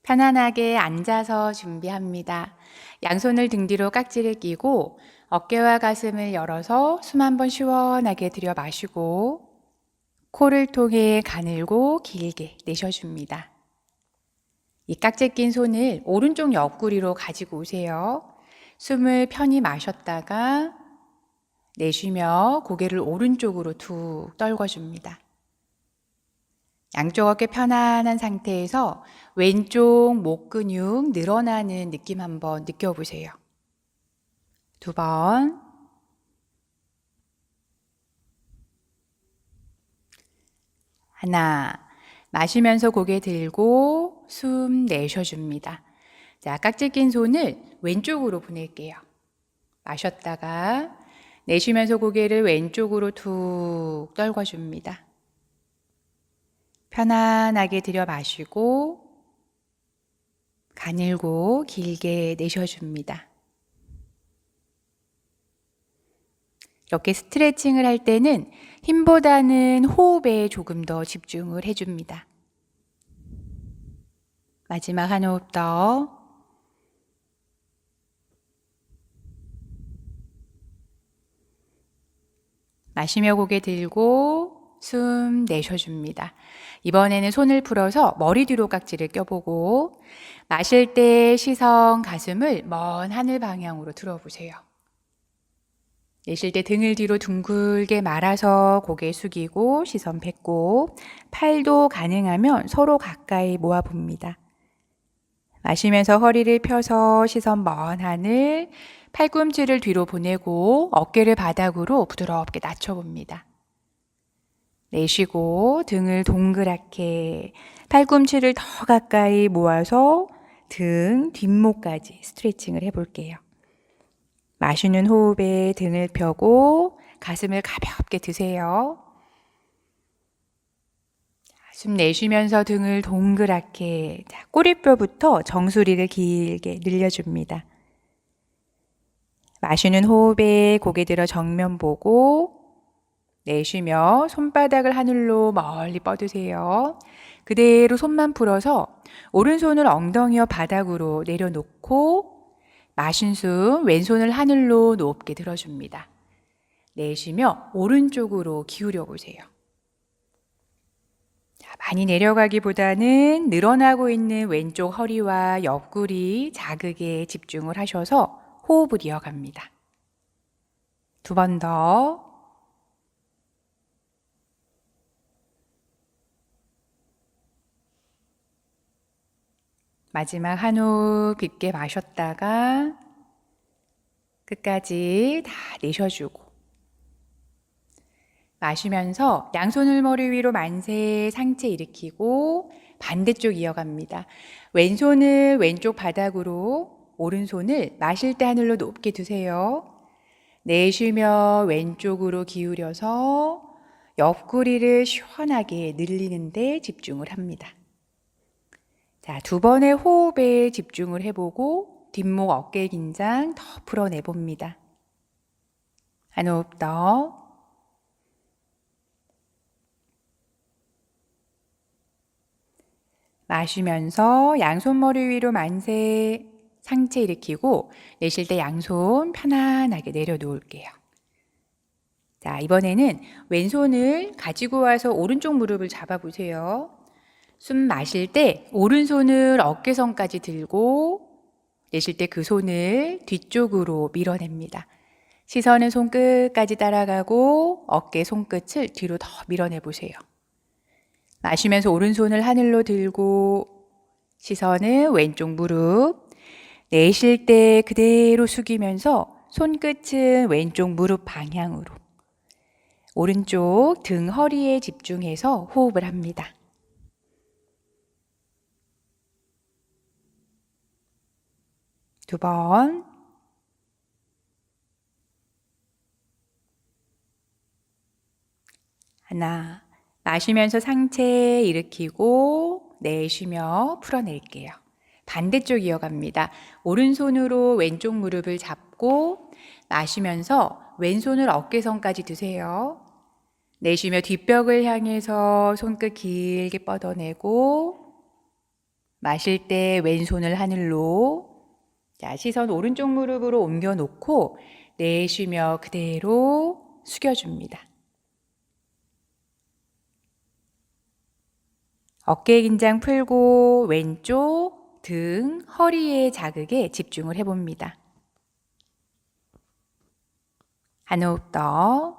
편안하게 앉아서 준비합니다. 양손을 등 뒤로 깍지를 끼고 어깨와 가슴을 열어서 숨 한번 시원하게 들여 마시고 코를 통해 가늘고 길게 내쉬어줍니다. 이 깍지 낀 손을 오른쪽 옆구리로 가지고 오세요. 숨을 편히 마셨다가 내쉬며 고개를 오른쪽으로 툭 떨궈줍니다. 양쪽 어깨 편안한 상태에서 왼쪽 목 근육 늘어나는 느낌 한번 느껴보세요. 2번. 하나. 마시면서 고개 들고 숨 내쉬어줍니다. 자, 깍지 낀 손을 왼쪽으로 보낼게요. 마셨다가 내쉬면서 고개를 왼쪽으로 툭 떨궈줍니다. 편안하게 들여 마시고 가늘고 길게 내쉬어줍니다. 이렇게 스트레칭을 할 때는 힘보다는 호흡에 조금 더 집중을 해줍니다. 마지막 한 호흡 더. 마시며 고개 들고 숨 내쉬어줍니다. 이번에는 손을 풀어서 머리 뒤로 깍지를 껴보고 마실 때 시선, 가슴을 먼 하늘 방향으로 들어보세요. 내쉴 때 등을 뒤로 둥글게 말아서 고개 숙이고 시선 뱉고 팔도 가능하면 서로 가까이 모아봅니다. 마시면서 허리를 펴서 시선 먼 하늘, 팔꿈치를 뒤로 보내고 어깨를 바닥으로 부드럽게 낮춰봅니다. 내쉬고 등을 동그랗게 팔꿈치를 더 가까이 모아서 등 뒷목까지 스트레칭을 해볼게요. 마시는 호흡에 등을 펴고 가슴을 가볍게 드세요. 숨 내쉬면서 등을 동그랗게 꼬리뼈부터 정수리를 길게 늘려줍니다. 마시는 호흡에 고개 들어 정면 보고 내쉬며 손바닥을 하늘로 멀리 뻗으세요. 그대로 손만 풀어서 오른손을 엉덩이와 바닥으로 내려놓고 마신 숨 왼손을 하늘로 높게 들어줍니다. 내쉬며 오른쪽으로 기울여 보세요. 자, 많이 내려가기보다는 늘어나고 있는 왼쪽 허리와 옆구리 자극에 집중을 하셔서 호흡을 이어갑니다. 2번 더. 마지막 한 호흡 깊게 마셨다가 끝까지 다 내쉬어주고 마시면서 양손을 머리 위로 만세 상체 일으키고 반대쪽 이어갑니다. 왼손을 왼쪽 바닥으로 오른손을 마실 때 하늘로 높게 두세요. 내쉬며 왼쪽으로 기울여서 옆구리를 시원하게 늘리는 데 집중을 합니다. 자, 2번의 호흡에 집중을 해보고 뒷목 어깨 긴장 더 풀어내봅니다. 한 호흡 더. 마시면서 양손 머리 위로 만세 상체 일으키고 내쉴 때 양손 편안하게 내려놓을게요. 자, 이번에는 왼손을 가지고 와서 오른쪽 무릎을 잡아보세요. 숨 마실 때 오른손을 어깨선까지 들고 내쉴 때 그 손을 뒤쪽으로 밀어냅니다. 시선은 손끝까지 따라가고 어깨 손끝을 뒤로 더 밀어내보세요. 마시면서 오른손을 하늘로 들고 시선은 왼쪽 무릎, 내쉴 때 그대로 숙이면서 손끝은 왼쪽 무릎 방향으로 오른쪽 등 허리에 집중해서 호흡을 합니다. 두 번. 하나. 마시면서 상체 일으키고 내쉬며 풀어낼게요. 반대쪽 이어갑니다. 오른손으로 왼쪽 무릎을 잡고 마시면서 왼손을 어깨선까지 드세요. 내쉬며 뒷벽을 향해서 손끝 길게 뻗어내고 마실 때 왼손을 하늘로. 자, 시선 오른쪽 무릎으로 옮겨 놓고 내쉬며 그대로 숙여줍니다. 어깨 긴장 풀고 왼쪽 등, 허리의 자극에 집중을 해봅니다. 한 호흡 더.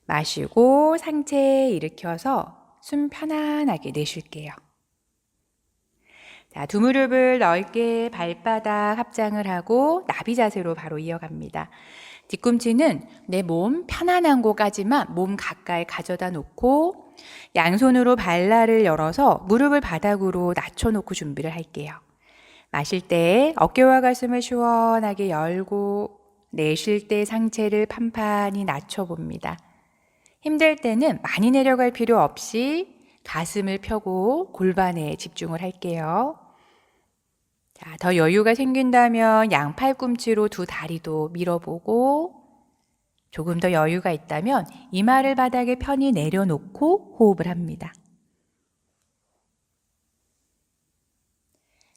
마시고 상체 일으켜서 숨 편안하게 내쉴게요. 자, 두 무릎을 넓게 발바닥 합장을 하고 나비 자세로 바로 이어갑니다. 뒤꿈치는 내 몸 편안한 곳까지만 몸 가까이 가져다 놓고 양손으로 발날을 열어서 무릎을 바닥으로 낮춰놓고 준비를 할게요. 마실 때 어깨와 가슴을 시원하게 열고 내쉴 때 상체를 판판히 낮춰봅니다. 힘들 때는 많이 내려갈 필요 없이 가슴을 펴고 골반에 집중을 할게요. 자, 더 여유가 생긴다면 양 팔꿈치로 두 다리도 밀어보고 조금 더 여유가 있다면 이마를 바닥에 편히 내려놓고 호흡을 합니다.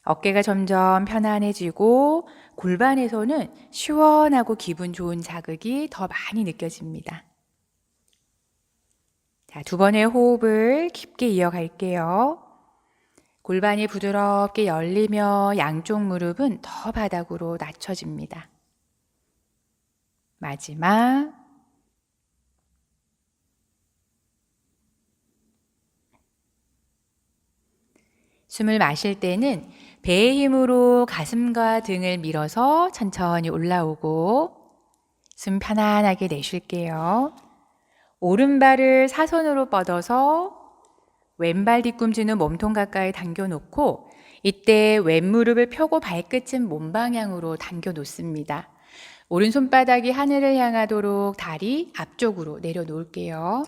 어깨가 점점 편안해지고 골반에서는 시원하고 기분 좋은 자극이 더 많이 느껴집니다. 자, 두 번의 호흡을 깊게 이어갈게요. 골반이 부드럽게 열리며 양쪽 무릎은 더 바닥으로 낮춰집니다. 마지막. 숨을 마실 때는 배의 힘으로 가슴과 등을 밀어서 천천히 올라오고 숨 편안하게 내쉴게요. 오른발을 사선으로 뻗어서 왼발 뒤꿈치는 몸통 가까이 당겨 놓고 이때 왼무릎을 펴고 발끝은 몸 방향으로 당겨 놓습니다. 오른손바닥이 하늘을 향하도록 다리 앞쪽으로 내려 놓을게요.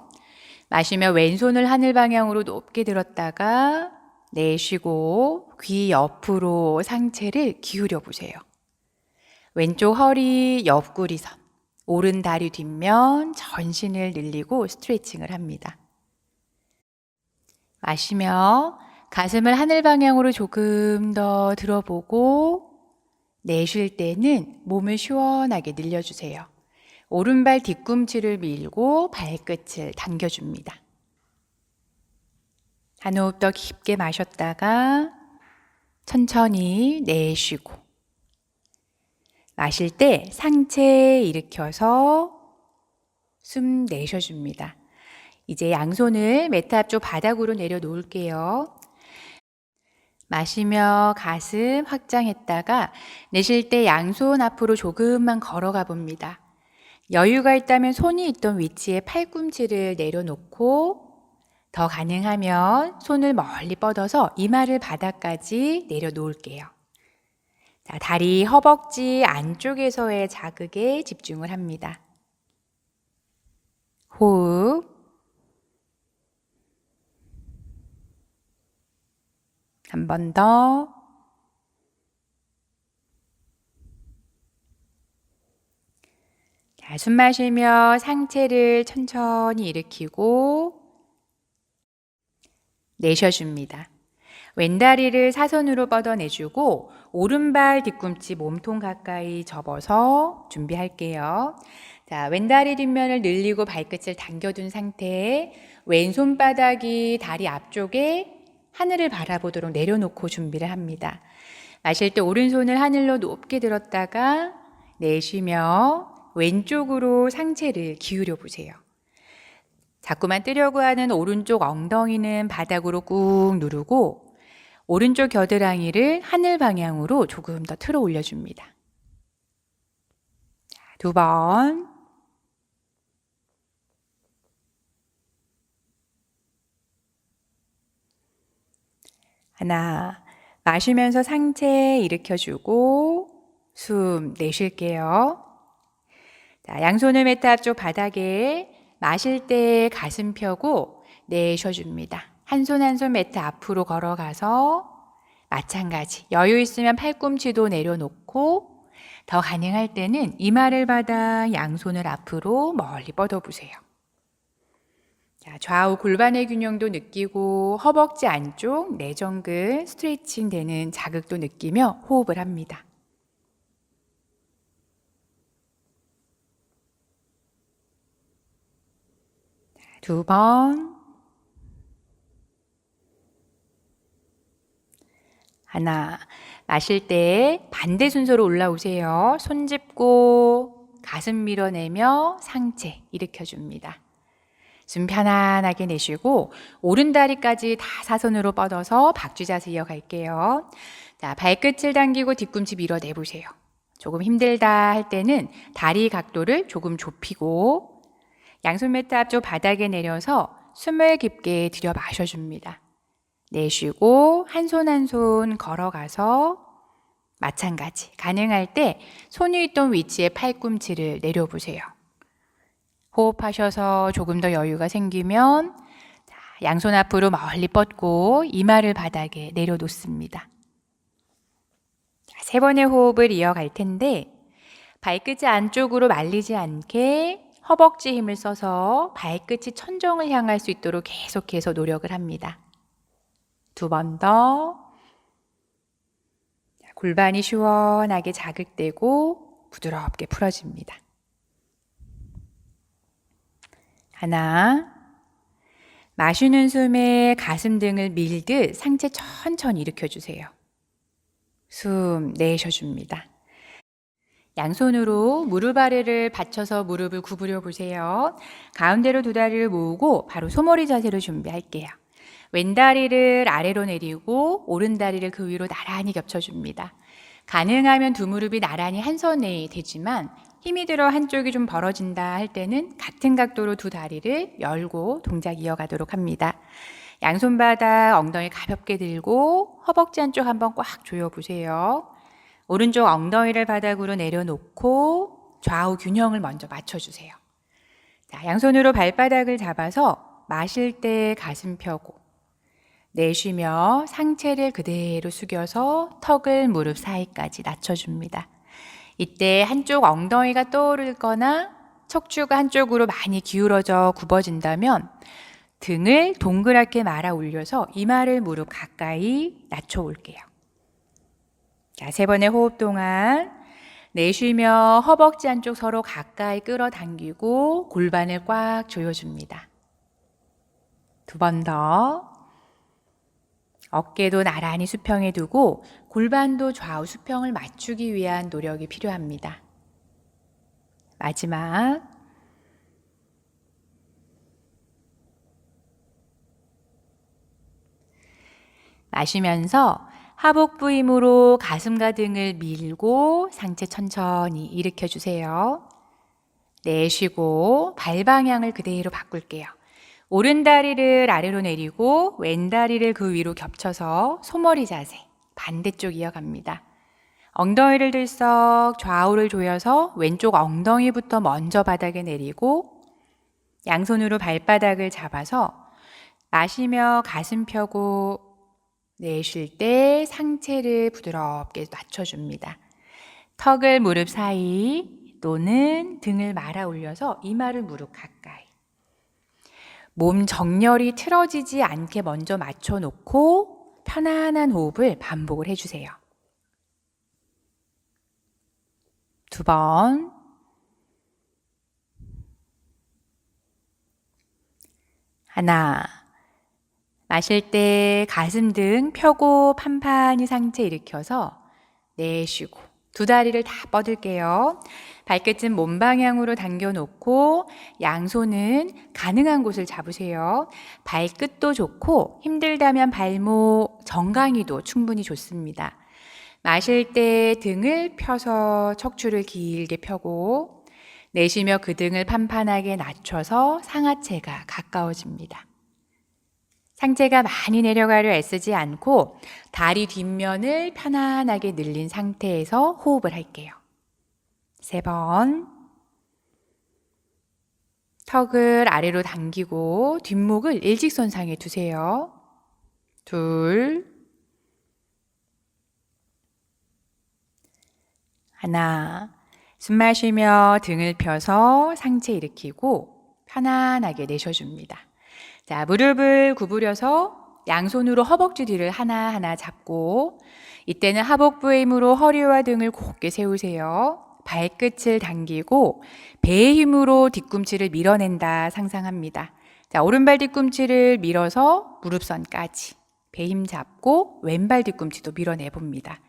마시며 왼손을 하늘 방향으로 높게 들었다가 내쉬고 귀 옆으로 상체를 기울여 보세요. 왼쪽 허리 옆구리선, 오른 다리 뒷면 전신을 늘리고 스트레칭을 합니다. 마시며 가슴을 하늘 방향으로 조금 더 들어보고 내쉴 때는 몸을 시원하게 늘려주세요. 오른발 뒤꿈치를 밀고 발끝을 당겨줍니다. 한 호흡 더 깊게 마셨다가 천천히 내쉬고 마실 때 상체 일으켜서 숨 내쉬어줍니다. 이제 양손을 매트 앞쪽 바닥으로 내려놓을게요. 마시며 가슴 확장했다가 내쉴 때 양손 앞으로 조금만 걸어가 봅니다. 여유가 있다면 손이 있던 위치에 팔꿈치를 내려놓고 더 가능하면 손을 멀리 뻗어서 이마를 바닥까지 내려놓을게요. 자, 다리 허벅지 안쪽에서의 자극에 집중을 합니다. 호흡. 한 번 더. 자, 숨 마시며 상체를 천천히 일으키고 내쉬어줍니다. 왼다리를 사선으로 뻗어내주고 오른발 뒤꿈치 몸통 가까이 접어서 준비할게요. 자, 왼다리 뒷면을 늘리고 발끝을 당겨둔 상태에 왼손바닥이 다리 앞쪽에 하늘을 바라보도록 내려놓고 준비를 합니다. 마실 때 오른손을 하늘로 높게 들었다가 내쉬며 왼쪽으로 상체를 기울여 보세요. 자꾸만 뜨려고 하는 오른쪽 엉덩이는 바닥으로 꾹 누르고 오른쪽 겨드랑이를 하늘 방향으로 조금 더 틀어 올려줍니다. 두 번. 하나, 마시면서 상체 일으켜주고 숨 내쉴게요. 자, 양손을 매트 앞쪽 바닥에 마실 때 가슴 펴고 내쉬어줍니다. 한 손 한 손 매트 앞으로 걸어가서 마찬가지 여유 있으면 팔꿈치도 내려놓고 더 가능할 때는 이마를 받아 양손을 앞으로 멀리 뻗어보세요. 자, 좌우 골반의 균형도 느끼고 허벅지 안쪽 내전근 스트레칭 되는 자극도 느끼며 호흡을 합니다. 두 번. 하나. 마실 때 반대 순서로 올라오세요. 손 짚고 가슴 밀어내며 상체 일으켜줍니다. 숨 편안하게 내쉬고 오른다리까지 다 사선으로 뻗어서 박쥐 자세 이어갈게요. 자, 발끝을 당기고 뒤꿈치 밀어내보세요. 조금 힘들다 할 때는 다리 각도를 조금 좁히고 양손 매트 앞쪽 바닥에 내려서 숨을 깊게 들여 마셔줍니다. 내쉬고 한 손 한 손 걸어가서 마찬가지 가능할 때 손이 있던 위치에 팔꿈치를 내려보세요. 호흡하셔서 조금 더 여유가 생기면 양손 앞으로 멀리 뻗고 이마를 바닥에 내려놓습니다. 세 번의 호흡을 이어갈 텐데 발끝이 안쪽으로 말리지 않게 허벅지 힘을 써서 발끝이 천정을 향할 수 있도록 계속해서 노력을 합니다. 두 번 더. 골반이 시원하게 자극되고 부드럽게 풀어집니다. 하나. 마시는 숨에 가슴 등을 밀듯 상체 천천히 일으켜주세요. 숨 내쉬어줍니다. 양손으로 무릎 아래를 받쳐서 무릎을 구부려 보세요. 가운데로 두 다리를 모으고 바로 소머리 자세로 준비할게요. 왼다리를 아래로 내리고 오른다리를 그 위로 나란히 겹쳐줍니다. 가능하면 두 무릎이 나란히 한 선에 되지만 힘이 들어 한쪽이 좀 벌어진다 할 때는 같은 각도로 두 다리를 열고 동작 이어가도록 합니다. 양손바닥 엉덩이 가볍게 들고 허벅지 한쪽 한번 꽉 조여보세요. 오른쪽 엉덩이를 바닥으로 내려놓고 좌우 균형을 먼저 맞춰주세요. 자, 양손으로 발바닥을 잡아서 마실 때 가슴 펴고 내쉬며 상체를 그대로 숙여서 턱을 무릎 사이까지 낮춰줍니다. 이때 한쪽 엉덩이가 떠오르거나 척추가 한쪽으로 많이 기울어져 굽어진다면 등을 동그랗게 말아 올려서 이마를 무릎 가까이 낮춰 올게요. 자, 세 번의 호흡 동안 내쉬며 허벅지 한쪽 서로 가까이 끌어당기고 골반을 꽉 조여줍니다. 두 번 더. 어깨도 나란히 수평에 두고 골반도 좌우 수평을 맞추기 위한 노력이 필요합니다. 마지막. 마시면서 하복부 힘으로 가슴과 등을 밀고 상체 천천히 일으켜주세요. 내쉬고 발 방향을 그대로 바꿀게요. 오른 다리를 아래로 내리고 왼 다리를 그 위로 겹쳐서 소머리 자세 반대쪽 이어갑니다. 엉덩이를 들썩 좌우를 조여서 왼쪽 엉덩이부터 먼저 바닥에 내리고 양손으로 발바닥을 잡아서 마시며 가슴 펴고 내쉴 때 상체를 부드럽게 낮춰줍니다. 턱을 무릎 사이 또는 등을 말아 올려서 이마를 무릎 가까이. 몸 정렬이 틀어지지 않게 먼저 맞춰놓고 편안한 호흡을 반복을 해주세요. 두 번. 하나. 마실 때 가슴 등 펴고 판판히 상체 일으켜서 내쉬고 두 다리를 다 뻗을게요. 발끝은 몸 방향으로 당겨놓고 양손은 가능한 곳을 잡으세요. 발끝도 좋고 힘들다면 발목 정강이도 충분히 좋습니다. 마실 때 등을 펴서 척추를 길게 펴고 내쉬며 그 등을 판판하게 낮춰서 상하체가 가까워집니다. 상체가 많이 내려가려 애쓰지 않고 다리 뒷면을 편안하게 늘린 상태에서 호흡을 할게요. 세 번. 턱을 아래로 당기고 뒷목을 일직선상에 두세요. 둘. 하나. 숨 마시며 등을 펴서 상체 일으키고 편안하게 내쉬어줍니다. 자, 무릎을 구부려서 양손으로 허벅지 뒤를 하나하나 잡고 이때는 하복부의 힘으로 허리와 등을 곧게 세우세요. 발끝을 당기고 배의 힘으로 뒤꿈치를 밀어낸다 상상합니다. 자, 오른발 뒤꿈치를 밀어서 무릎선까지 배 힘 잡고 왼발 뒤꿈치도 밀어내봅니다.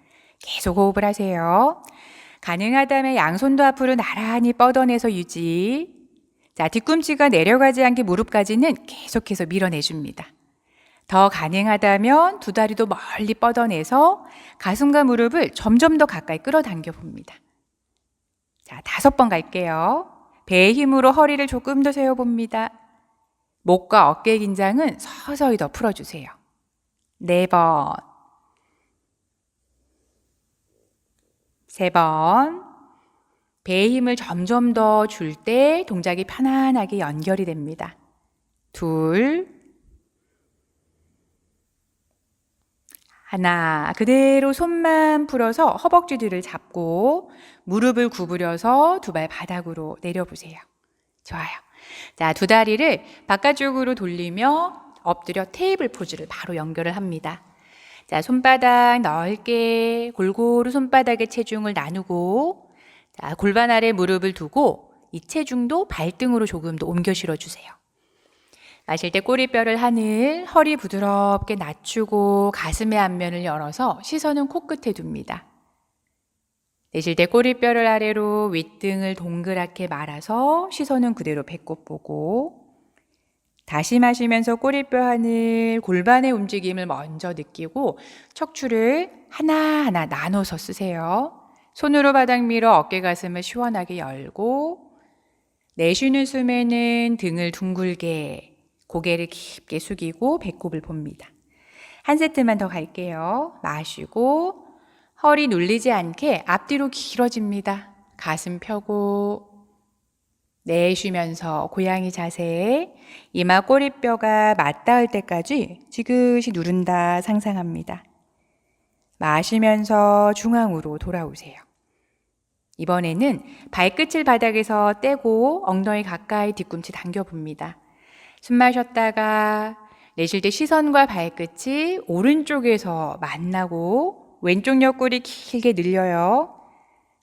계속 호흡을 하세요. 가능하다면 양손도 앞으로 나란히 뻗어내서 유지. 자, 뒤꿈치가 내려가지 않게 무릎까지는 계속해서 밀어내줍니다. 더 가능하다면 두 다리도 멀리 뻗어내서 가슴과 무릎을 점점 더 가까이 끌어당겨 봅니다. 자, 5번 갈게요. 배의 힘으로 허리를 조금 더 세워봅니다. 목과 어깨 긴장은 서서히 더 풀어주세요. 4번, 3번. 배의 힘을 점점 더 줄 때 동작이 편안하게 연결이 됩니다. 2, 하나. 그대로 손만 풀어서 허벅지 뒤를 잡고 무릎을 구부려서 두 발 바닥으로 내려보세요. 좋아요. 자, 두 다리를 바깥쪽으로 돌리며 엎드려 테이블 포즈를 바로 연결을 합니다. 자, 손바닥 넓게 골고루 손바닥에 체중을 나누고 자, 골반 아래 무릎을 두고 이 체중도 발등으로 조금 더 옮겨 실어주세요. 마실 때 꼬리뼈를 하늘, 허리 부드럽게 낮추고 가슴의 앞면을 열어서 시선은 코끝에 둡니다. 내쉴 때 꼬리뼈를 아래로 윗등을 동그랗게 말아서 시선은 그대로 배꼽 보고 다시 마시면서 꼬리뼈 하늘, 골반의 움직임을 먼저 느끼고 척추를 하나하나 나눠서 쓰세요. 손으로 바닥 밀어 어깨 가슴을 시원하게 열고 내쉬는 숨에는 등을 둥글게 고개를 깊게 숙이고 배꼽을 봅니다. 한 세트만 더 갈게요. 마시고 허리 눌리지 않게 앞뒤로 길어집니다. 가슴 펴고 내쉬면서 고양이 자세, 이마 꼬리뼈가 맞닿을 때까지 지그시 누른다 상상합니다. 마시면서 중앙으로 돌아오세요. 이번에는 발끝을 바닥에서 떼고 엉덩이 가까이 뒤꿈치 당겨봅니다. 숨 마셨다가 내쉴 때 시선과 발끝이 오른쪽에서 만나고 왼쪽 옆구리 길게 늘려요.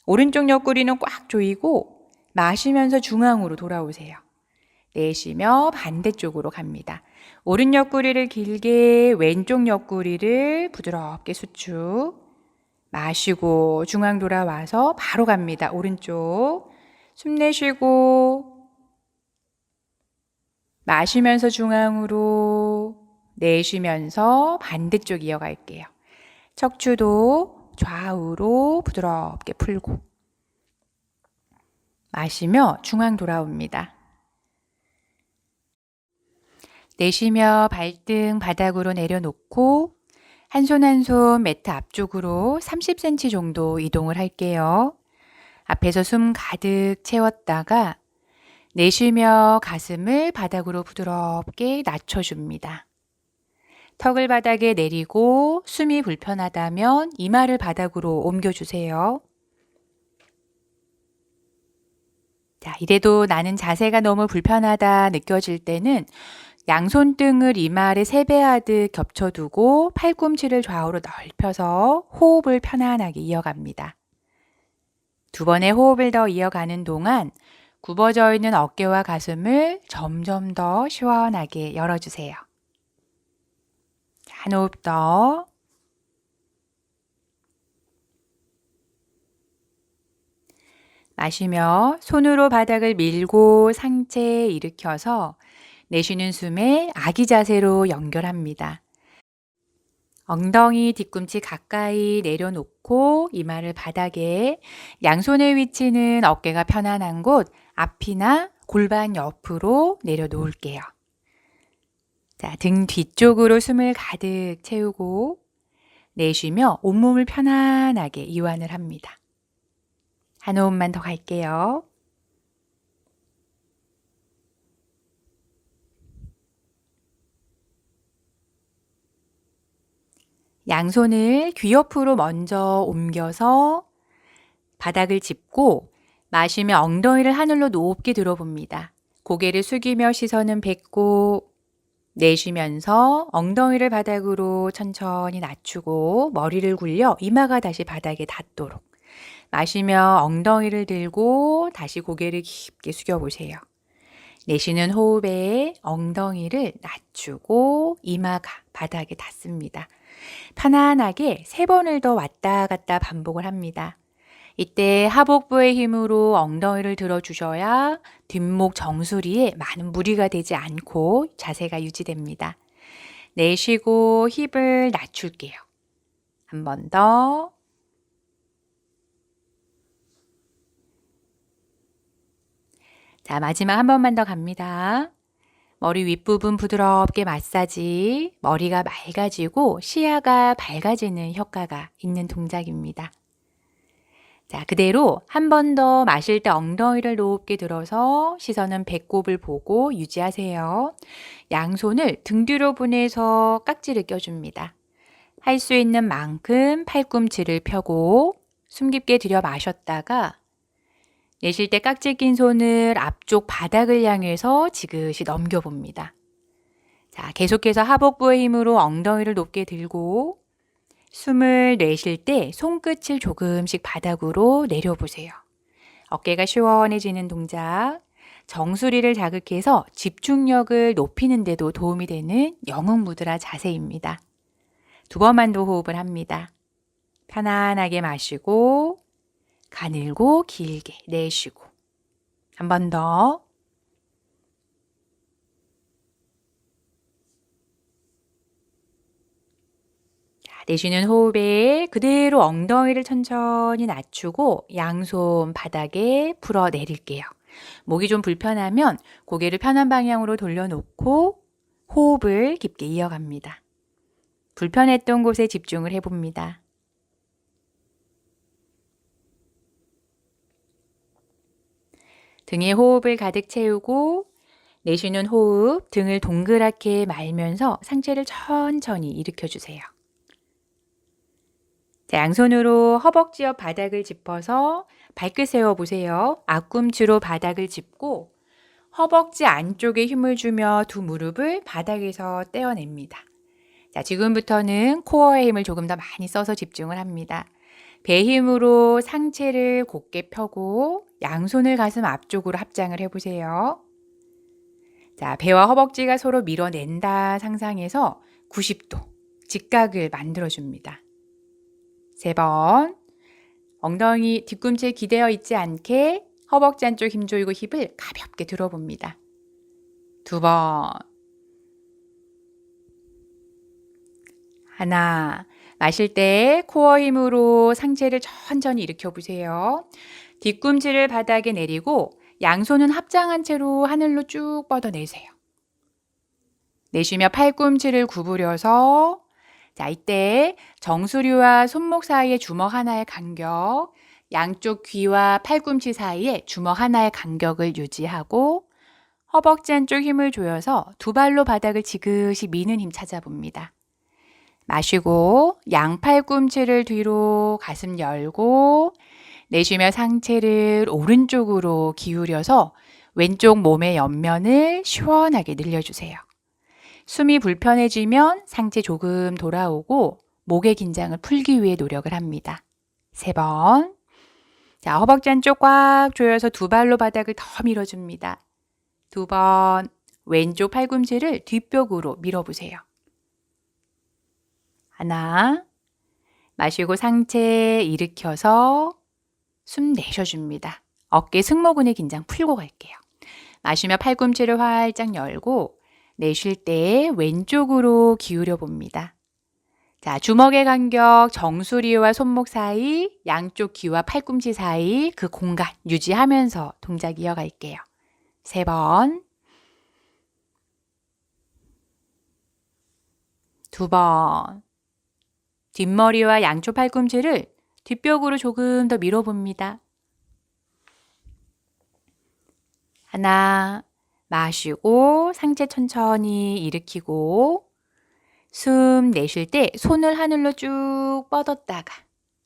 오른쪽 옆구리는 꽉 조이고 마시면서 중앙으로 돌아오세요. 내쉬며 반대쪽으로 갑니다. 오른 옆구리를 길게 왼쪽 옆구리를 부드럽게 수축. 마시고 중앙 돌아와서 바로 갑니다. 오른쪽. 숨 내쉬고 마시면서 중앙으로 내쉬면서 반대쪽 이어갈게요. 척추도 좌우로 부드럽게 풀고 마시며 중앙 돌아옵니다. 내쉬며 발등 바닥으로 내려놓고 한 손 한 손 매트 앞쪽으로 30cm 정도 이동을 할게요. 앞에서 숨 가득 채웠다가 내쉬며 가슴을 바닥으로 부드럽게 낮춰줍니다. 턱을 바닥에 내리고 숨이 불편하다면 이마를 바닥으로 옮겨주세요. 자, 이래도 나는 자세가 너무 불편하다 느껴질 때는 양손등을 이마 아래 세배하듯 겹쳐두고 팔꿈치를 좌우로 넓혀서 호흡을 편안하게 이어갑니다. 2번의 호흡을 더 이어가는 동안 굽어져 있는 어깨와 가슴을 점점 더 시원하게 열어주세요. 한 호흡 더. 마시며 손으로 바닥을 밀고 상체 일으켜서 내쉬는 숨에 아기 자세로 연결합니다. 엉덩이 뒤꿈치 가까이 내려놓고 이마를 바닥에 양손의 위치는 어깨가 편안한 곳 앞이나 골반 옆으로 내려놓을게요. 자, 등 뒤쪽으로 숨을 가득 채우고 내쉬며 온몸을 편안하게 이완을 합니다. 한 호흡만 더 갈게요. 양손을 귀 옆으로 먼저 옮겨서 바닥을 짚고 마시며 엉덩이를 하늘로 높게 들어봅니다. 고개를 숙이며 시선은 뱉고 내쉬면서 엉덩이를 바닥으로 천천히 낮추고 머리를 굴려 이마가 다시 바닥에 닿도록 마시며 엉덩이를 들고 다시 고개를 깊게 숙여보세요. 내쉬는 호흡에 엉덩이를 낮추고 이마가 바닥에 닿습니다. 편안하게 3번을 더 왔다 갔다 반복을 합니다. 이때 하복부의 힘으로 엉덩이를 들어주셔야 뒷목 정수리에 많은 무리가 되지 않고 자세가 유지됩니다. 내쉬고 힙을 낮출게요. 한 번 더. 자, 마지막 한 번만 더 갑니다. 머리 윗부분 부드럽게 마사지, 머리가 맑아지고 시야가 밝아지는 효과가 있는 동작입니다. 자, 그대로 한 번 더 마실 때 엉덩이를 높게 들어서 시선은 배꼽을 보고 유지하세요. 양손을 등 뒤로 보내서 깍지를 껴줍니다. 할 수 있는 만큼 팔꿈치를 펴고 숨 깊게 들여 마셨다가 내쉴 때 깍지 낀 손을 앞쪽 바닥을 향해서 지그시 넘겨봅니다. 자, 계속해서 하복부의 힘으로 엉덩이를 높게 들고 숨을 내쉴 때 손끝을 조금씩 바닥으로 내려보세요. 어깨가 시원해지는 동작, 정수리를 자극해서 집중력을 높이는 데도 도움이 되는 영웅무드라 자세입니다. 2번만 더 호흡을 합니다. 편안하게 마시고 가늘고 길게 내쉬고 한 번 더. 내쉬는 호흡에 그대로 엉덩이를 천천히 낮추고 양손 바닥에 풀어 내릴게요. 목이 좀 불편하면 고개를 편한 방향으로 돌려놓고 호흡을 깊게 이어갑니다. 불편했던 곳에 집중을 해봅니다. 등에 호흡을 가득 채우고 내쉬는 호흡, 등을 동그랗게 말면서 상체를 천천히 일으켜주세요. 자, 양손으로 허벅지 옆 바닥을 짚어서 발끝 세워보세요. 앞꿈치로 바닥을 짚고 허벅지 안쪽에 힘을 주며 두 무릎을 바닥에서 떼어냅니다. 자, 지금부터는 코어의 힘을 조금 더 많이 써서 집중을 합니다. 배 힘으로 상체를 곧게 펴고 양손을 가슴 앞쪽으로 합장을 해보세요. 자, 배와 허벅지가 서로 밀어낸다 상상해서 90도 직각을 만들어줍니다. 3번. 엉덩이 뒤꿈치에 기대어 있지 않게 허벅지 안쪽 힘 조이고 힙을 가볍게 들어봅니다. 2번. 하나. 마실 때 코어 힘으로 상체를 천천히 일으켜 보세요. 뒤꿈치를 바닥에 내리고 양손은 합장한 채로 하늘로 쭉 뻗어내세요. 내쉬며 팔꿈치를 구부려서 자, 이때 정수리와 손목 사이에 주먹 하나의 간격, 양쪽 귀와 팔꿈치 사이에 주먹 하나의 간격을 유지하고 허벅지 안쪽 힘을 조여서 2발로 바닥을 지그시 미는 힘 찾아봅니다. 마시고 양팔꿈치를 뒤로 가슴 열고 내쉬며 상체를 오른쪽으로 기울여서 왼쪽 몸의 옆면을 시원하게 늘려주세요. 숨이 불편해지면 상체 조금 돌아오고 목의 긴장을 풀기 위해 노력을 합니다. 3번. 자, 허벅지 안쪽 꽉 조여서 2발로 바닥을 더 밀어줍니다. 2번. 왼쪽 팔꿈치를 뒷벽으로 밀어보세요. 하나. 마시고 상체 일으켜서 숨 내쉬어줍니다. 어깨 승모근의 긴장 풀고 갈게요. 마시며 팔꿈치를 활짝 열고 내쉴 때 왼쪽으로 기울여 봅니다. 자, 주먹의 간격, 정수리와 손목 사이, 양쪽 귀와 팔꿈치 사이 그 공간 유지하면서 동작 이어갈게요. 3번. 2번. 뒷머리와 양쪽 팔꿈치를 뒷벽으로 조금 더 밀어봅니다. 하나. 마시고 상체 천천히 일으키고 숨 내쉴 때 손을 하늘로 쭉 뻗었다가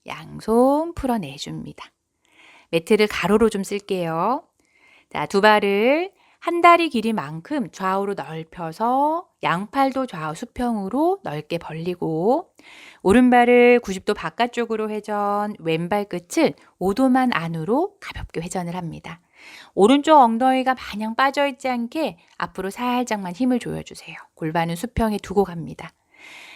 양손 풀어내줍니다. 매트를 가로로 좀 쓸게요. 자, 두 발을 한 다리 길이만큼 좌우로 넓혀서 양팔도 좌우 수평으로 넓게 벌리고 오른발을 90도 바깥쪽으로 회전, 왼발 끝을 5도만 안으로 가볍게 회전을 합니다. 오른쪽 엉덩이가 마냥 빠져있지 않게 앞으로 살짝만 힘을 조여주세요. 골반은 수평에 두고 갑니다.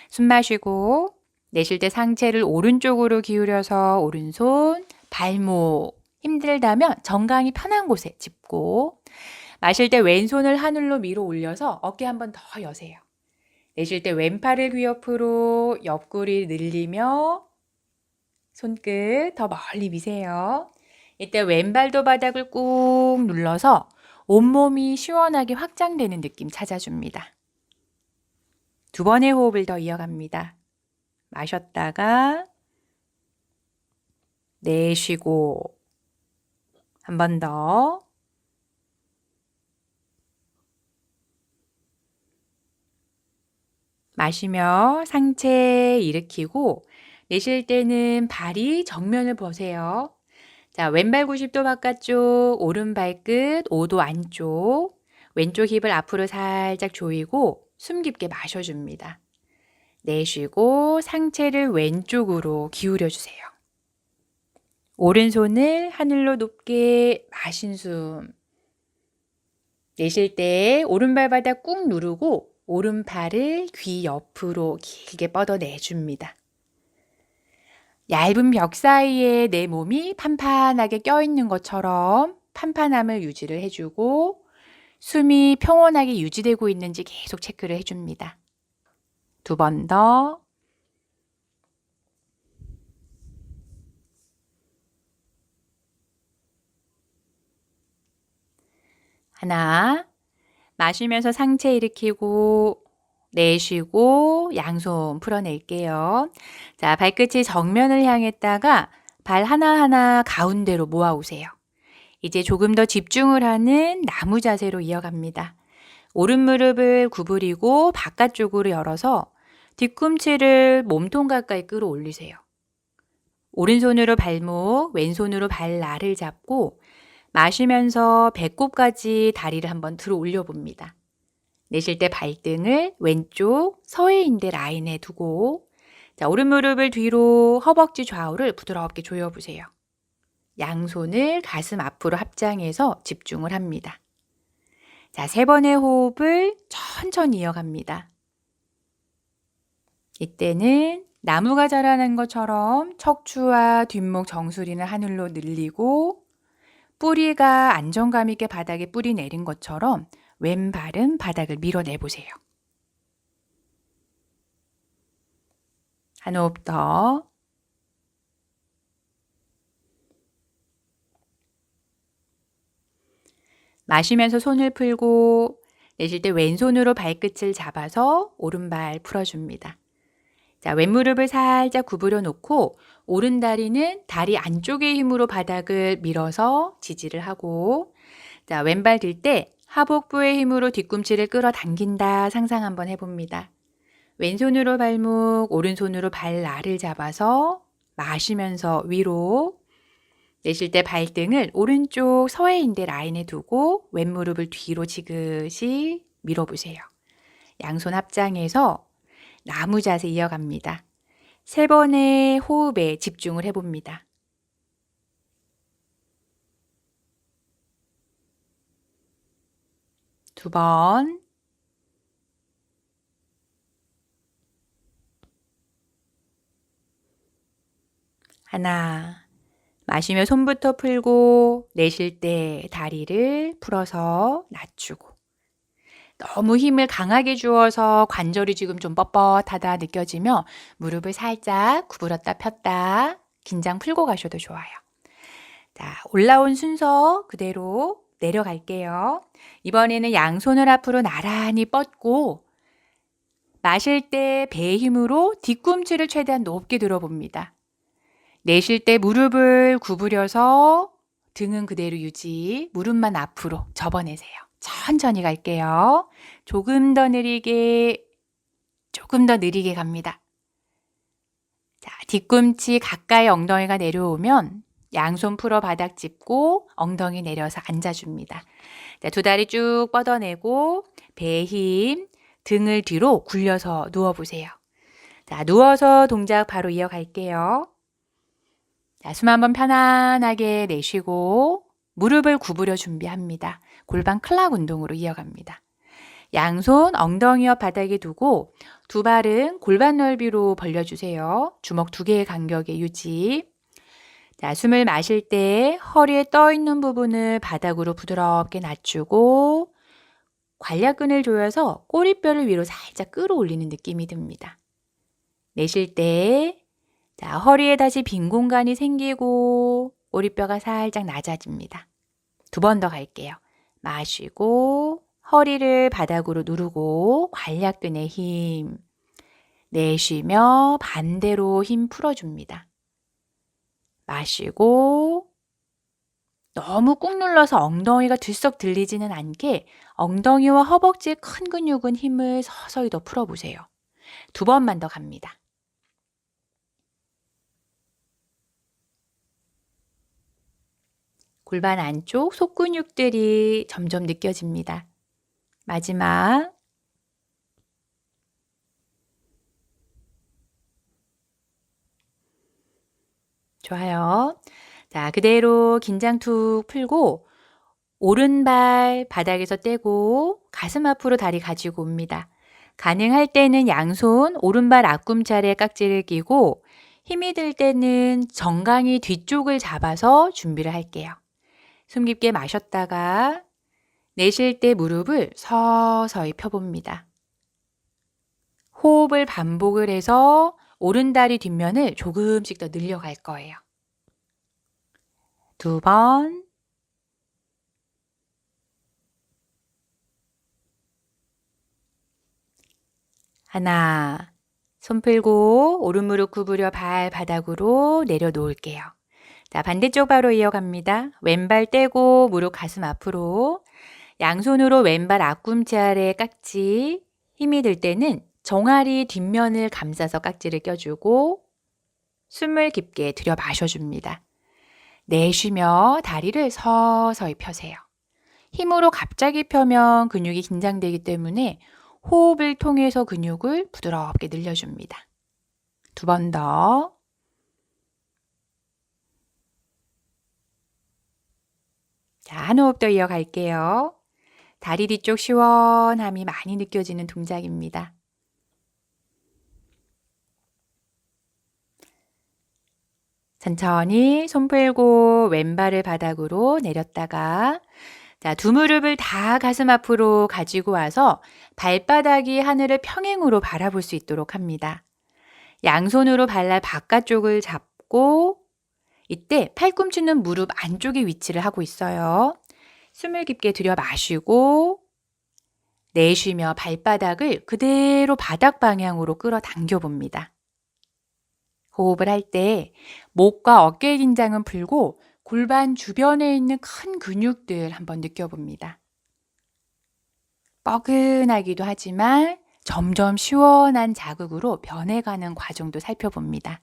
숨 마시고 내쉴 때 상체를 오른쪽으로 기울여서 오른손, 발목 힘들다면 정강이 편한 곳에 짚고 마실 때 왼손을 하늘로 밀어 올려서 어깨 한 번 더 여세요. 내쉴 때 왼팔을 귀 옆으로 옆구리 늘리며 손끝 더 멀리 미세요. 이때 왼발도 바닥을 꾹 눌러서 온몸이 시원하게 확장되는 느낌 찾아줍니다. 두 번의 호흡을 더 이어갑니다. 마셨다가 내쉬고 한 번 더. 마시며 상체 일으키고 내쉴 때는 발이 정면을 보세요. 자, 왼발 90도 바깥쪽, 오른 발끝 5도 안쪽, 왼쪽 힙을 앞으로 살짝 조이고 숨 깊게 마셔줍니다. 내쉬고 상체를 왼쪽으로 기울여 주세요. 오른손을 하늘로 높게 마신 숨. 내쉴 때 오른발바닥 꾹 누르고 오른팔을 귀 옆으로 길게 뻗어내줍니다. 얇은 벽 사이에 내 몸이 판판하게 껴있는 것처럼 판판함을 유지를 해주고 숨이 평온하게 유지되고 있는지 계속 체크를 해줍니다. 두 번 더. 하나. 마시면서 상체 일으키고 내쉬고 양손 풀어낼게요. 자, 발끝이 정면을 향했다가 발 하나하나 가운데로 모아오세요. 이제 조금 더 집중을 하는 나무 자세로 이어갑니다. 오른 무릎을 구부리고 바깥쪽으로 열어서 뒤꿈치를 몸통 가까이 끌어올리세요. 오른손으로 발목, 왼손으로 발날을 잡고 마시면서 배꼽까지 다리를 한번 들어 올려봅니다. 내쉴 때 발등을 왼쪽 서해인대 라인에 두고 자, 오른 무릎을 뒤로 허벅지 좌우를 부드럽게 조여보세요. 양손을 가슴 앞으로 합장해서 집중을 합니다. 자, 세 번의 호흡을 천천히 이어갑니다. 이때는 나무가 자라는 것처럼 척추와 뒷목 정수리는 하늘로 늘리고 뿌리가 안정감 있게 바닥에 뿌리 내린 것처럼 왼발은 바닥을 밀어내보세요. 한 호흡 더. 마시면서 손을 풀고 내쉴 때 왼손으로 발끝을 잡아서 오른발 풀어줍니다. 자, 왼무릎을 살짝 구부려 놓고 오른 다리는 다리 안쪽의 힘으로 바닥을 밀어서 지지를 하고 자, 왼발 들 때 하복부의 힘으로 뒤꿈치를 끌어당긴다 상상 한번 해봅니다. 왼손으로 발목, 오른손으로 발날을 잡아서 마시면서 위로 내쉴 때 발등을 오른쪽 서해인대 라인에 두고 왼무릎을 뒤로 지그시 밀어보세요. 양손 합장해서 나무 자세 이어갑니다. 세 번의 호흡에 집중을 해봅니다. 두 번. 하나. 마시며 손부터 풀고 내쉴 때 다리를 풀어서 낮추고 너무 힘을 강하게 주어서 관절이 지금 좀 뻣뻣하다 느껴지며 무릎을 살짝 구부렸다 폈다 긴장 풀고 가셔도 좋아요. 자, 올라온 순서 그대로 내려갈게요. 이번에는 양손을 앞으로 나란히 뻗고 마실 때 배의 힘으로 뒤꿈치를 최대한 높게 들어봅니다. 내쉴 때 무릎을 구부려서 등은 그대로 유지, 무릎만 앞으로 접어내세요. 천천히 갈게요. 조금 더 느리게 갑니다. 자, 뒤꿈치 가까이 엉덩이가 내려오면 양손 풀어 바닥 짚고 엉덩이 내려서 앉아줍니다. 자, 두 다리 쭉 뻗어내고 배에 힘, 등을 뒤로 굴려서 누워보세요. 자, 누워서 동작 바로 이어갈게요. 자, 숨 한번 편안하게 내쉬고 무릎을 구부려 준비합니다. 골반 클락 운동으로 이어갑니다. 양손 엉덩이 옆 바닥에 두고 두 발은 골반 넓이로 벌려주세요. 주먹 두 개의 간격에 유지. 자, 숨을 마실 때 허리에 떠 있는 부분을 바닥으로 부드럽게 낮추고 관략근을 조여서 꼬리뼈를 위로 살짝 끌어올리는 느낌이 듭니다. 내쉴 때 자, 허리에 다시 빈 공간이 생기고 꼬리뼈가 살짝 낮아집니다. 두 번 더 갈게요. 마시고 허리를 바닥으로 누르고 관략근에 힘. 내쉬며 반대로 힘 풀어줍니다. 마시고 너무 꾹 눌러서 엉덩이가 들썩 들리지는 않게 엉덩이와 허벅지의 큰 근육은 힘을 서서히 더 풀어보세요. 두 번만 더 갑니다. 골반 안쪽 속근육들이 점점 느껴집니다. 마지막. 좋아요. 자, 그대로 긴장 툭 풀고 오른발 바닥에서 떼고 가슴 앞으로 다리 가지고 옵니다. 가능할 때는 양손 오른발 앞꿈찰에 깍지를 끼고 힘이 들 때는 정강이 뒤쪽을 잡아서 준비를 할게요. 숨 깊게 마셨다가 내쉴 때 무릎을 서서히 펴봅니다. 호흡을 반복을 해서 오른다리 뒷면을 조금씩 더 늘려갈 거예요. 두 번. 하나. 손 풀고 오른 무릎 구부려 발 바닥으로 내려놓을게요. 자, 반대쪽 바로 이어갑니다. 왼발 떼고 무릎 가슴 앞으로. 양손으로 왼발 앞꿈치 아래 깍지. 힘이 들 때는 종아리 뒷면을 감싸서 깍지를 껴주고 숨을 깊게 들여 마셔줍니다. 내쉬며 다리를 서서히 펴세요. 힘으로 갑자기 펴면 근육이 긴장되기 때문에 호흡을 통해서 근육을 부드럽게 늘려줍니다. 두 번 더. 자, 한 호흡 더 이어갈게요. 다리 뒤쪽 시원함이 많이 느껴지는 동작입니다. 천천히 손 풀고 왼발을 바닥으로 내렸다가 자, 두 무릎을 다 가슴 앞으로 가지고 와서 발바닥이 하늘을 평행으로 바라볼 수 있도록 합니다. 양손으로 발날 바깥쪽을 잡고 이때 팔꿈치는 무릎 안쪽에 위치를 하고 있어요. 숨을 깊게 들여 마시고 내쉬며 발바닥을 그대로 바닥 방향으로 끌어당겨 봅니다. 호흡을 할 때 목과 어깨 긴장은 풀고 골반 주변에 있는 큰 근육들 한번 느껴봅니다. 뻐근하기도 하지만 점점 시원한 자극으로 변해가는 과정도 살펴봅니다.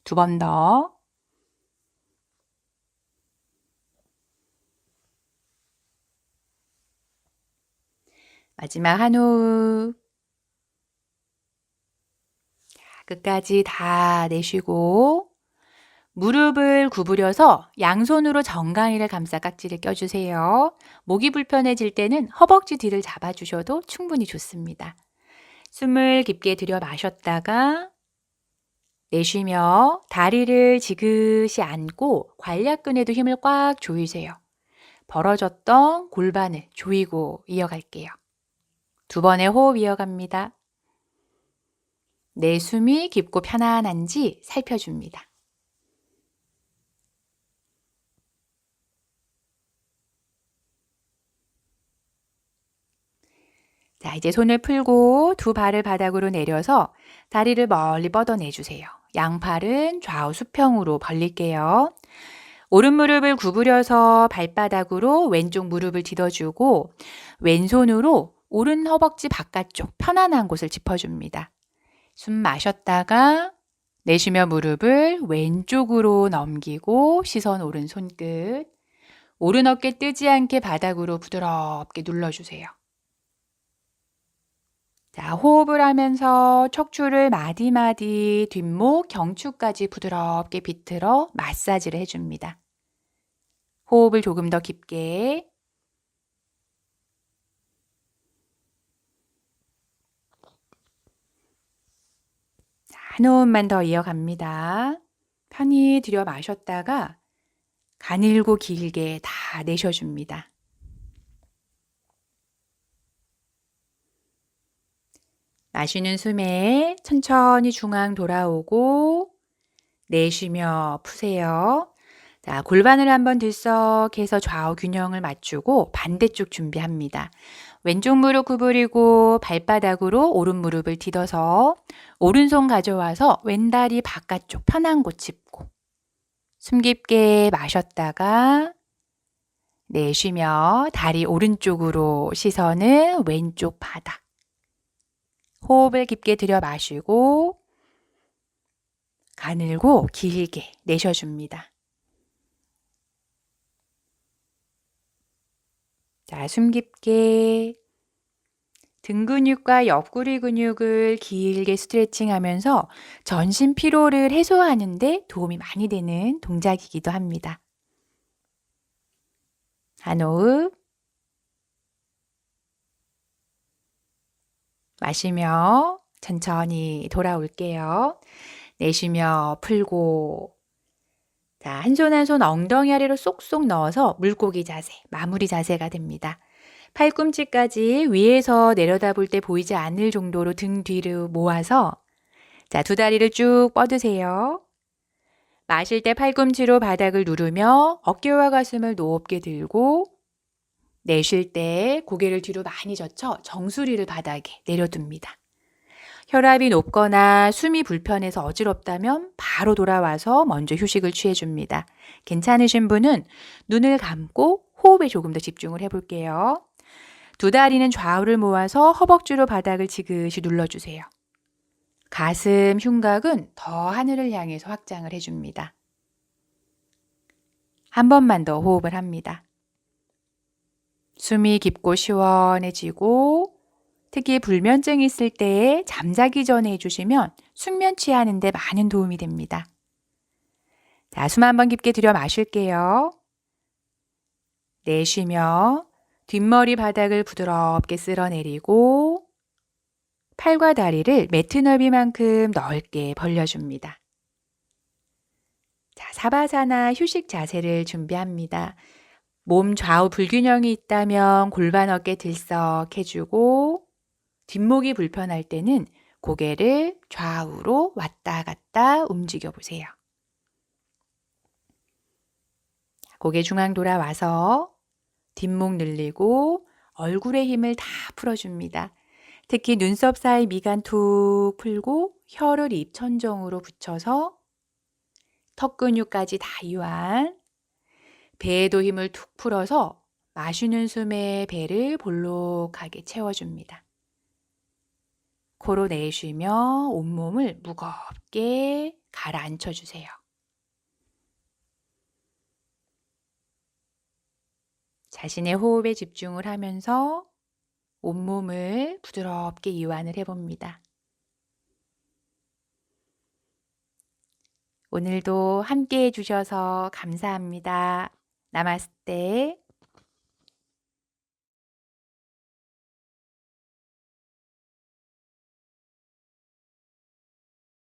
두 번 더. 마지막 한 호흡. 끝까지 다 내쉬고 무릎을 구부려서 양손으로 정강이를 감싸 깍지를 껴주세요. 목이 불편해질 때는 허벅지 뒤를 잡아주셔도 충분히 좋습니다. 숨을 깊게 들여 마셨다가 내쉬며 다리를 지그시 안고 관략근에도 힘을 꽉 조이세요. 벌어졌던 골반을 조이고 이어갈게요. 두 번의 호흡 이어갑니다. 내 숨이 깊고 편안한지 살펴줍니다. 자, 이제 손을 풀고 두 발을 바닥으로 내려서 다리를 멀리 뻗어내주세요. 양팔은 좌우 수평으로 벌릴게요. 오른 무릎을 구부려서 발바닥으로 왼쪽 무릎을 디뎌주고 왼손으로 오른 허벅지 바깥쪽 편안한 곳을 짚어줍니다. 숨 마셨다가 내쉬며 무릎을 왼쪽으로 넘기고 시선 오른 손끝. 오른 어깨 뜨지 않게 바닥으로 부드럽게 눌러주세요. 자, 호흡을 하면서 척추를 마디마디, 뒷목, 경추까지 부드럽게 비틀어 마사지를 해줍니다. 호흡을 조금 더 깊게. 자, 한 호흡만 더 이어갑니다. 편히 들여 마셨다가 가늘고 길게 다 내쉬어줍니다. 마시는 숨에 천천히 중앙 돌아오고 내쉬며 푸세요. 자, 골반을 한번 들썩해서 좌우 균형을 맞추고 반대쪽 준비합니다. 왼쪽 무릎 구부리고 발바닥으로 오른 무릎을 디뎌서 오른손 가져와서 왼다리 바깥쪽 편한 곳 짚고 숨 깊게 마셨다가 내쉬며 다리 오른쪽으로 시선은 왼쪽 바닥. 호흡을 깊게 들여 마시고 가늘고 길게 내쉬어줍니다. 자, 숨 깊게 등 근육과 옆구리 근육을 길게 스트레칭하면서 전신 피로를 해소하는 데 도움이 많이 되는 동작이기도 합니다. 한 호흡 마시며 천천히 돌아올게요. 내쉬며 풀고 자, 한 손 한 손 엉덩이 아래로 쏙쏙 넣어서 물고기 자세, 마무리 자세가 됩니다. 팔꿈치까지 위에서 내려다볼 때 보이지 않을 정도로 등 뒤로 모아서 자, 두 다리를 쭉 뻗으세요. 마실 때 팔꿈치로 바닥을 누르며 어깨와 가슴을 높게 들고 내쉴 때 고개를 뒤로 많이 젖혀 정수리를 바닥에 내려둡니다. 혈압이 높거나 숨이 불편해서 어지럽다면 바로 돌아와서 먼저 휴식을 취해줍니다. 괜찮으신 분은 눈을 감고 호흡에 조금 더 집중을 해볼게요. 두 다리는 좌우를 모아서 허벅지로 바닥을 지그시 눌러주세요. 가슴, 흉곽은 더 하늘을 향해서 확장을 해줍니다. 한 번만 더 호흡을 합니다. 숨이 깊고 시원해지고 특히 불면증이 있을 때 잠자기 전에 해주시면 숙면 취하는 데 많은 도움이 됩니다. 자, 숨 한번 깊게 들여 마실게요. 내쉬며 뒷머리 바닥을 부드럽게 쓸어내리고 팔과 다리를 매트 넓이만큼 넓게 벌려줍니다. 자, 사바사나 휴식 자세를 준비합니다. 몸 좌우 불균형이 있다면 골반 어깨 들썩해주고 뒷목이 불편할 때는 고개를 좌우로 왔다 갔다 움직여 보세요. 고개 중앙 돌아와서 뒷목 늘리고 얼굴의 힘을 다 풀어줍니다. 특히 눈썹 사이 미간 툭 풀고 혀를 입천정으로 붙여서 턱 근육까지 다 이완. 배에도 힘을 툭 풀어서 마시는 숨에 배를 볼록하게 채워줍니다. 코로 내쉬며 온몸을 무겁게 가라앉혀 주세요. 자신의 호흡에 집중을 하면서 온몸을 부드럽게 이완을 해봅니다. 오늘도 함께 해주셔서 감사합니다. 나마스테.